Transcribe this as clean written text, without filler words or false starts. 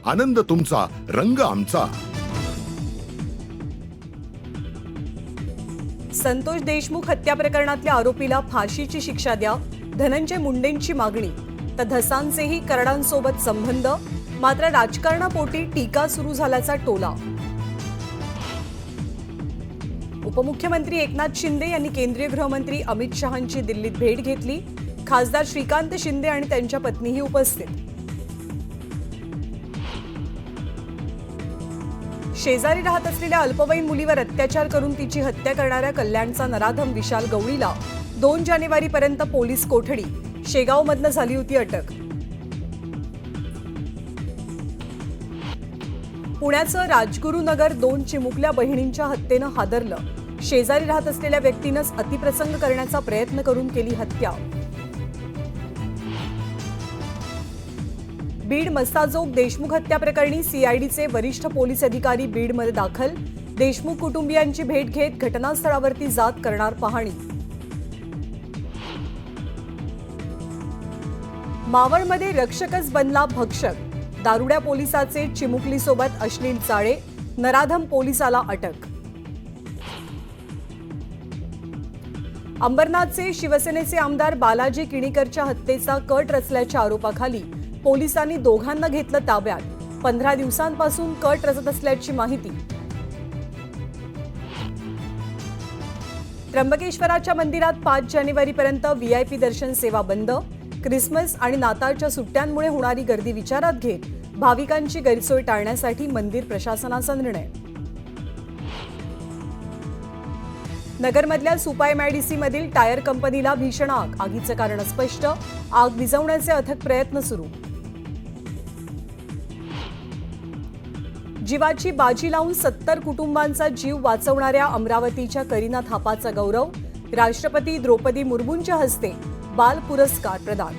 आनंद तुमचा, रंग आमचा. संतोष देशमुख हत्या प्रकरणातल्या आरोपीला फाशीची शिक्षा द्या, धनंजय मुंडेंची मागणी. तर धसांचेही करडांसोबत संबंध, मात्र राजकारणापोटी टीका सुरू झाल्याचा टोला. उपमुख्यमंत्री एकनाथ शिंदे यांनी केंद्रीय गृहमंत्री अमित शहांची दिल्लीत भेट घेतली. खासदार श्रीकांत शिंदे आणि त्यांच्या पत्नीही उपस्थित. शेजारी राहत असलेल्या अल्पवयीन मुलीवर अत्याचार करून तिची हत्या करणाऱ्या कल्याणचा नराधम विशाल गवळीला 2 जानेवारीपर्यंत पोलीस कोठडी. शेगावमधनं झाली होती अटक. पुण्याचं राजगुरुनगर 2 चिमुकल्या बहिणींच्या हत्येनं हादरलं. शेजारी राहत असलेल्या व्यक्तीनंच अतिप्रसंग करण्याचा प्रयत्न करून केली हत्या. बीड मस्साजोग देशमुख हत्या प्रकरणी सीआयडीचे वरिष्ठ पोलीस अधिकारी बीडमध्ये दाखल. देशमुख कुटुंबियांची भेट घेत घटनास्थळावरती जात करणार पाहणी. मावळमध्ये रक्षकच बनला भक्षक. दारुड्या पोलिसाचे चिमुकलीसोबत अश्लील चाळे. नराधम पोलिसाला अटक. अंबरनाथचे शिवसेनेचे आमदार बालाजी किणीकरच्या हत्येचा कट रचल्याच्या आरोपाखाली पोलिसांनी दोघांना घेतलं ताब्यात. 15 दिवसांपासून कट रचत असल्याची माहिती. त्र्यंबकेश्वराच्या मंदिरात 5 जानेवारीपर्यंत व्हीआयपी दर्शन सेवा बंद. ख्रिसमस आणि नाताळच्या सुट्ट्यांमुळे होणारी गर्दी विचारात घेत भाविकांची गैरसोय टाळण्यासाठी मंदिर प्रशासनाचा निर्णय. नगरमधल्या सुपा MIDC मधील टायर कंपनीला भीषण आग. आगीचं कारण स्पष्ट. आग विझवण्याचे अथक प्रयत्न सुरू. जीवाची बाजी लावून 70 कुटुंबांचा जीव वाचवणाऱ्या अमरावतीच्या करीना थापाचा गौरव. राष्ट्रपती द्रौपदी मुर्मूंच्या हस्ते बाल पुरस्कार प्रदान.